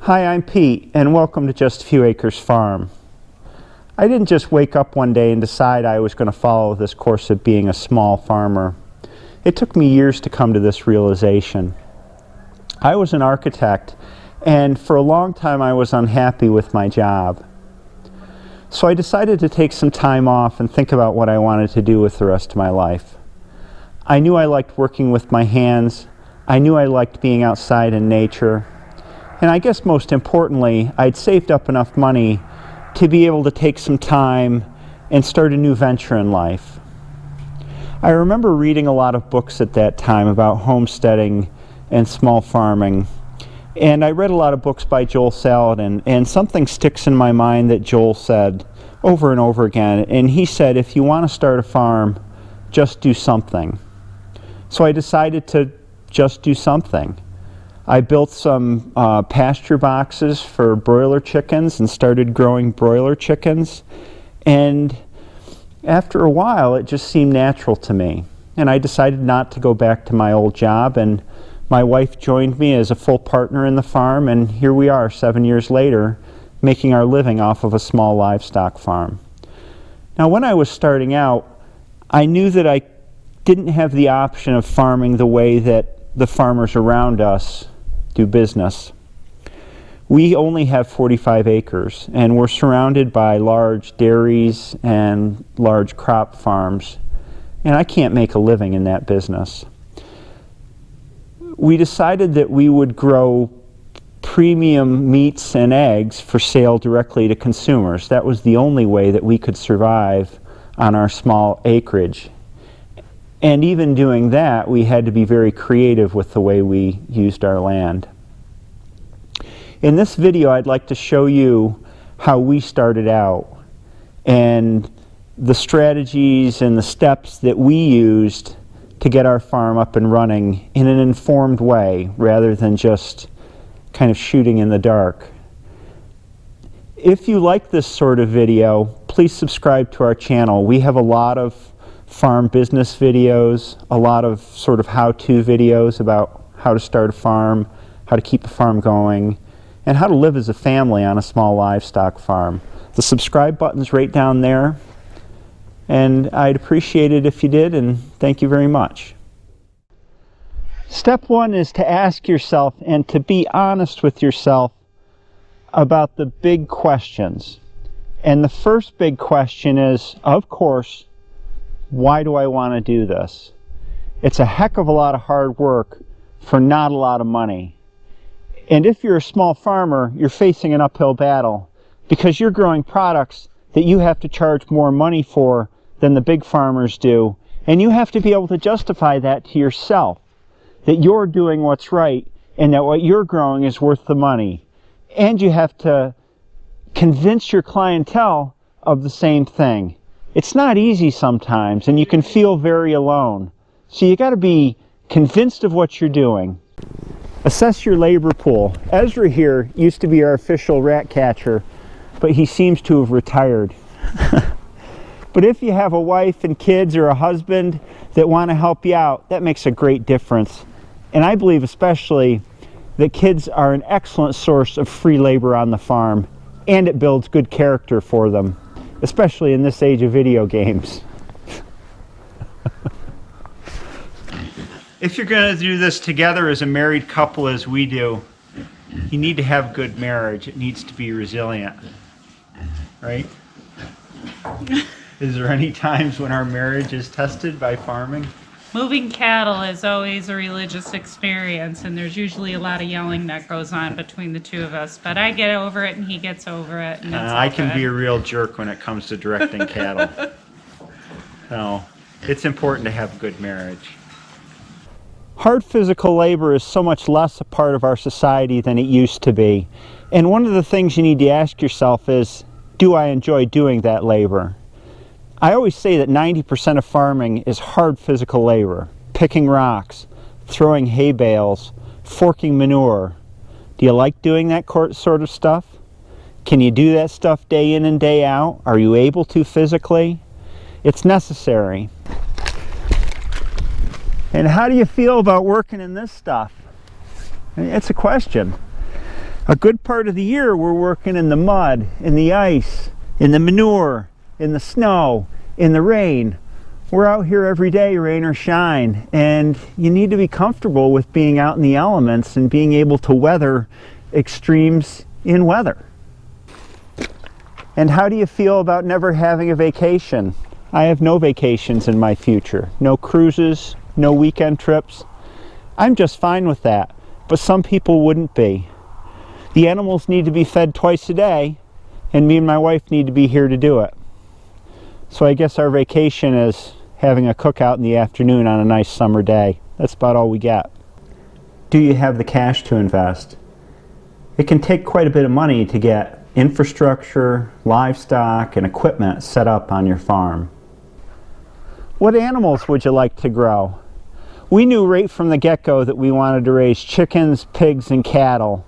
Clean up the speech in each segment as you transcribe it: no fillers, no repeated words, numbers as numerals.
Hi, I'm Pete, and welcome to Just a Few Acres Farm. I didn't just wake up one day and decide I was going to follow this course of being a small farmer. It took me years to come to this realization. I was an architect, and for a long time I was unhappy with my job. So I decided to take some time off and think about what I wanted to do with the rest of my life. I knew I liked working with my hands. I knew I liked being outside in nature. And I guess most importantly, I'd saved up enough money to be able to take some time and start a new venture in life. I remember reading a lot of books at that time about homesteading and small farming. And I read a lot of books by Joel Salatin, and something sticks in my mind that Joel said over and over again. And he said, if you want to start a farm, just do something. So I decided to just do something. I built some pasture boxes for broiler chickens and started growing broiler chickens. And after a while, it just seemed natural to me. And I decided not to go back to my old job, and my wife joined me as a full partner in the farm, and here we are 7 years later, making our living off of a small livestock farm. Now, when I was starting out, I knew that I didn't have the option of farming the way that the farmers around us do business. We only have 45 acres, and we're surrounded by large dairies and large crop farms, and I can't make a living in that business. We decided that we would grow premium meats and eggs for sale directly to consumers. That was the only way that we could survive on our small acreage. And even doing that, we had to be very creative with the way we used our land. In this video, I'd like to show you how we started out and the strategies and the steps that we used to get our farm up and running in an informed way rather than just kind of shooting in the dark. If you like this sort of video, please subscribe to our channel. We have a lot of farm business videos, a lot of sort of how-to videos about how to start a farm, how to keep a farm going, and how to live as a family on a small livestock farm. The subscribe button's right down there, and I'd appreciate it if you did, and thank you very much. Step one is to ask yourself and to be honest with yourself about the big questions. And the first big question is, of course, why do I want to do this? It's a heck of a lot of hard work for not a lot of money. And if you're a small farmer, you're facing an uphill battle because you're growing products that you have to charge more money for than the big farmers do. And you have to be able to justify that to yourself, that you're doing what's right and that what you're growing is worth the money. And you have to convince your clientele of the same thing. It's not easy sometimes, and you can feel very alone. So you got to be convinced of what you're doing. Assess your labor pool. Ezra here used to be our official rat catcher, but he seems to have retired. But if you have a wife and kids or a husband that want to help you out, that makes a great difference. And I believe especially that kids are an excellent source of free labor on the farm, and it builds good character for them, especially in this age of video games. If you're going to do this together as a married couple as we do, you need to have good marriage. It needs to be resilient, right? Is there any times when our marriage is tested by farming? Moving cattle is always a religious experience, and there's usually a lot of yelling that goes on between the two of us, but I get over it and he gets over it, and I can be a real jerk when it comes to directing cattle. So it's important to have a good marriage. Hard physical labor is so much less a part of our society than it used to be. And one of the things you need to ask yourself is, do I enjoy doing that labor? I always say that 90% of farming is hard physical labor. Picking rocks, throwing hay bales, forking manure. Do you like doing that sort of stuff? Can you do that stuff day in and day out? Are you able to physically? It's necessary. And how do you feel about working in this stuff? It's a question. A good part of the year we're working in the mud, in the ice, in the manure, in the snow, in the rain. We're out here every day, rain or shine, and you need to be comfortable with being out in the elements and being able to weather extremes in weather. And how do you feel about never having a vacation? I have no vacations in my future, no cruises, no weekend trips. I'm just fine with that, but some people wouldn't be. The animals need to be fed twice a day, and me and my wife need to be here to do it. So I guess our vacation is having a cookout in the afternoon on a nice summer day. That's about all we get. Do you have the cash to invest? It can take quite a bit of money to get infrastructure, livestock, and equipment set up on your farm. What animals would you like to grow? We knew right from the get-go that we wanted to raise chickens, pigs, and cattle.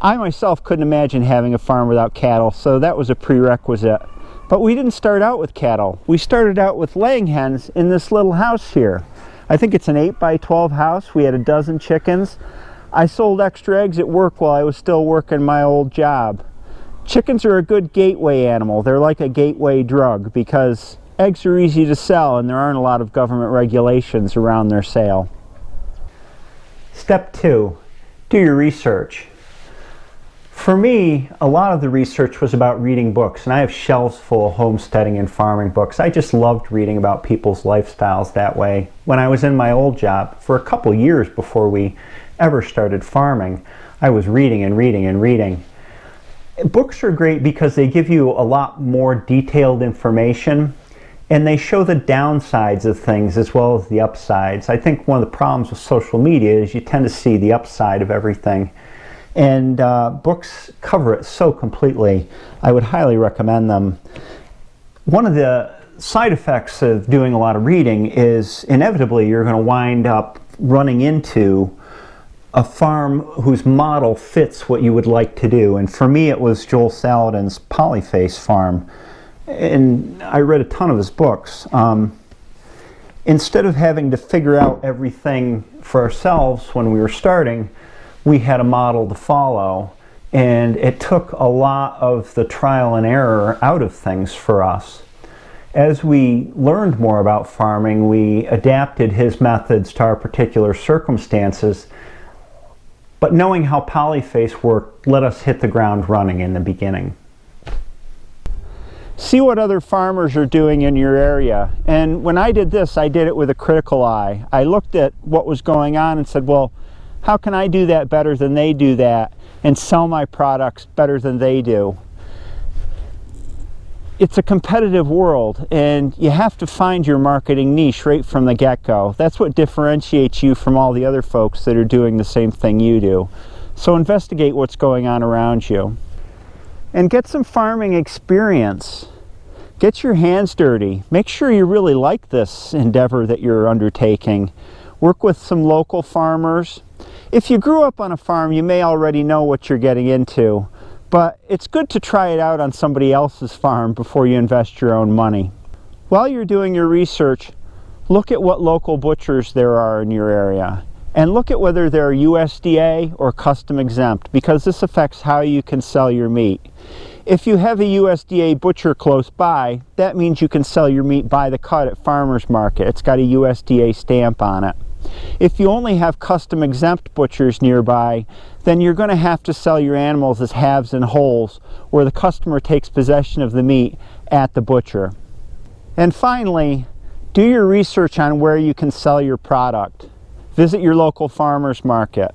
I myself couldn't imagine having a farm without cattle, so that was a prerequisite. But we didn't start out with cattle. We started out with laying hens in this little house here. I think it's an 8x12 house. We had a dozen chickens. I sold extra eggs at work while I was still working my old job. Chickens are a good gateway animal. They're like a gateway drug because eggs are easy to sell and there aren't a lot of government regulations around their sale. Step 2, do your research. For me, a lot of the research was about reading books, and I have shelves full of homesteading and farming books. I just loved reading about people's lifestyles that way. When I was in my old job, for a couple years before we ever started farming, I was reading and reading and reading. Books are great because they give you a lot more detailed information, and they show the downsides of things as well as the upsides. I think one of the problems with social media is you tend to see the upside of everything. And books cover it so completely. I would highly recommend them. One of the side effects of doing a lot of reading is inevitably you're going to wind up running into a farm whose model fits what you would like to do. And for me it was Joel Salatin's Polyface farm. And I read a ton of his books. Instead of having to figure out everything for ourselves when we were starting, we had a model to follow, and it took a lot of the trial and error out of things for us. As we learned more about farming, we adapted his methods to our particular circumstances, but knowing how Polyface worked let us hit the ground running in the beginning. See what other farmers are doing in your area. And when I did this, I did it with a critical eye. I looked at what was going on and said, well, how can I do that better than they do that and sell my products better than they do? It's a competitive world, and you have to find your marketing niche right from the get-go. That's what differentiates you from all the other folks that are doing the same thing you do. So investigate what's going on around you. And get some farming experience. Get your hands dirty. Make sure you really like this endeavor that you're undertaking. Work with some local farmers. If you grew up on a farm, you may already know what you're getting into, but it's good to try it out on somebody else's farm before you invest your own money. While you're doing your research, look at what local butchers there are in your area, and look at whether they're USDA or custom exempt, because this affects how you can sell your meat. If you have a USDA butcher close by, that means you can sell your meat by the cut at farmers market. It's got a USDA stamp on it. If you only have custom exempt butchers nearby, then you're going to have to sell your animals as halves and wholes, where the customer takes possession of the meat at the butcher. And finally, do your research on where you can sell your product. Visit your local farmers market.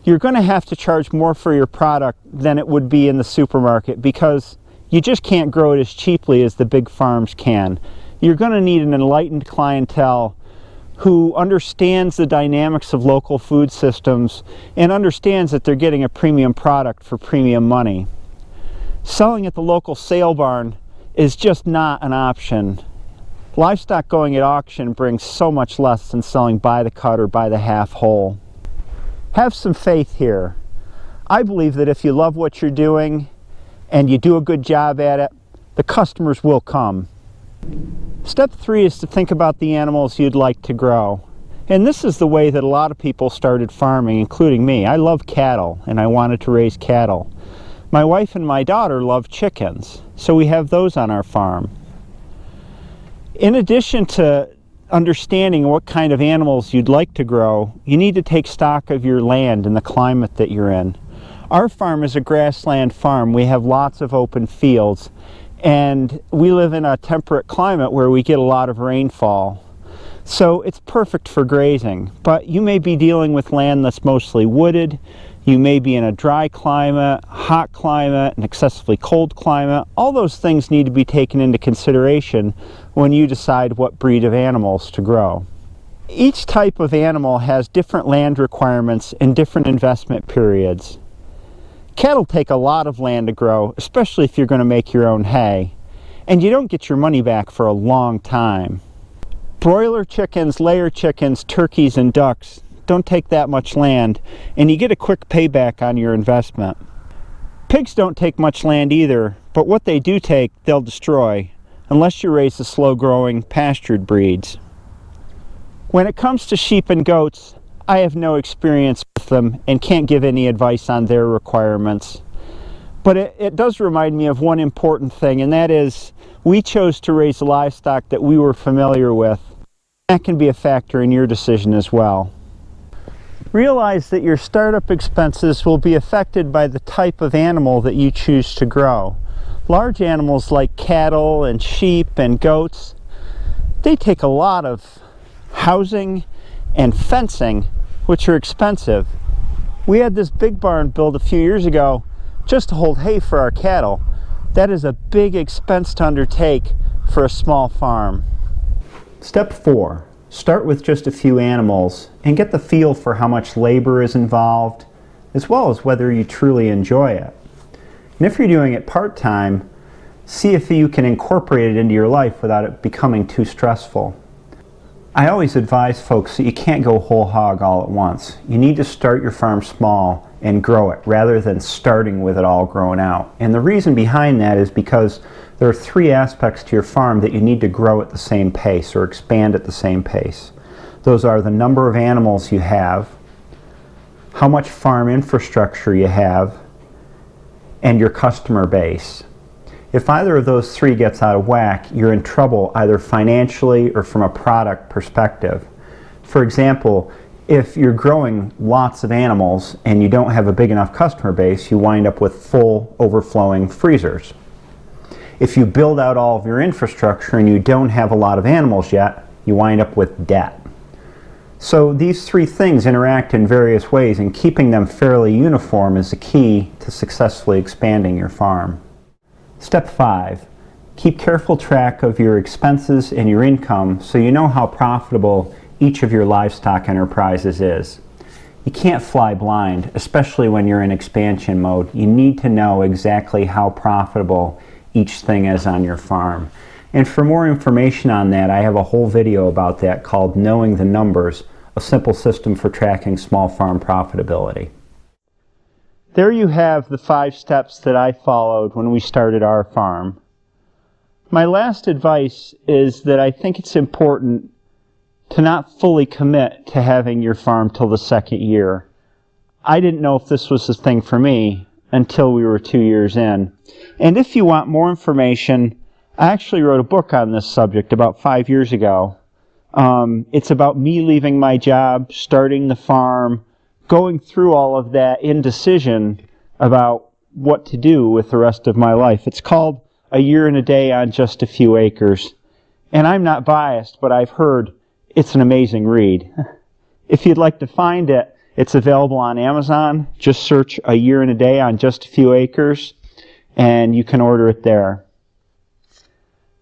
You're going to have to charge more for your product than it would be in the supermarket because you just can't grow it as cheaply as the big farms can. You're going to need an enlightened clientele who understands the dynamics of local food systems and understands that they're getting a premium product for premium money. Selling at the local sale barn is just not an option. Livestock going at auction brings so much less than selling by the cut or by the half whole. Have some faith here. I believe that if you love what you're doing and you do a good job at it, the customers will come. Step 3 is to think about the animals you'd like to grow. And this is the way that a lot of people started farming, including me. I love cattle, and I wanted to raise cattle. My wife and my daughter love chickens, so we have those on our farm. In addition to understanding what kind of animals you'd like to grow, you need to take stock of your land and the climate that you're in. Our farm is a grassland farm. We have lots of open fields, and we live in a temperate climate where we get a lot of rainfall. So it's perfect for grazing, but you may be dealing with land that's mostly wooded. You may be in a dry climate, hot climate, an excessively cold climate. All those things need to be taken into consideration when you decide what breed of animals to grow. Each type of animal has different land requirements and different investment periods. Cattle take a lot of land to grow, especially if you're going to make your own hay, and you don't get your money back for a long time. Broiler chickens, layer chickens, turkeys, and ducks don't take that much land, and you get a quick payback on your investment. Pigs don't take much land either, but what they do take, they'll destroy, unless you raise the slow-growing pastured breeds. When it comes to sheep and goats, I have no experience with them and can't give any advice on their requirements. But it does remind me of one important thing, and that is we chose to raise livestock that we were familiar with. That can be a factor in your decision as well. Realize that your startup expenses will be affected by the type of animal that you choose to grow. Large animals like cattle and sheep and goats, they take a lot of housing and fencing, which are expensive. We had this big barn built a few years ago just to hold hay for our cattle. That is a big expense to undertake for a small farm. Step 4. Start with just a few animals and get the feel for how much labor is involved, as well as whether you truly enjoy it. And if you're doing it part-time, see if you can incorporate it into your life without it becoming too stressful. I always advise folks that you can't go whole hog all at once. You need to start your farm small and grow it rather than starting with it all grown out. And the reason behind that is because there are 3 aspects to your farm that you need to grow at the same pace or expand at the same pace. Those are the number of animals you have, how much farm infrastructure you have, and your customer base. If either of those 3 gets out of whack, you're in trouble either financially or from a product perspective. For example, if you're growing lots of animals and you don't have a big enough customer base, you wind up with full, overflowing freezers. If you build out all of your infrastructure and you don't have a lot of animals yet, you wind up with debt. So these 3 things interact in various ways, and keeping them fairly uniform is the key to successfully expanding your farm. Step 5. Keep careful track of your expenses and your income so you know how profitable each of your livestock enterprises is. You can't fly blind, especially when you're in expansion mode. You need to know exactly how profitable each thing is on your farm. And for more information on that, I have a whole video about that called Knowing the Numbers, a simple system for tracking small farm profitability. There you have the 5 steps that I followed when we started our farm. My last advice is that I think it's important to not fully commit to having your farm till the 2nd year. I didn't know if this was the thing for me until we were 2 years in. And if you want more information, I actually wrote a book on this subject about 5 years ago. It's about me leaving my job, starting the farm, going through all of that indecision about what to do with the rest of my life. It's called A Year and a Day on Just a Few Acres. And I'm not biased, but I've heard it's an amazing read. If you'd like to find it, it's available on Amazon. Just search A Year and a Day on Just a Few Acres, and you can order it there.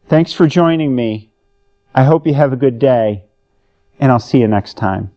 Thanks for joining me. I hope you have a good day, and I'll see you next time.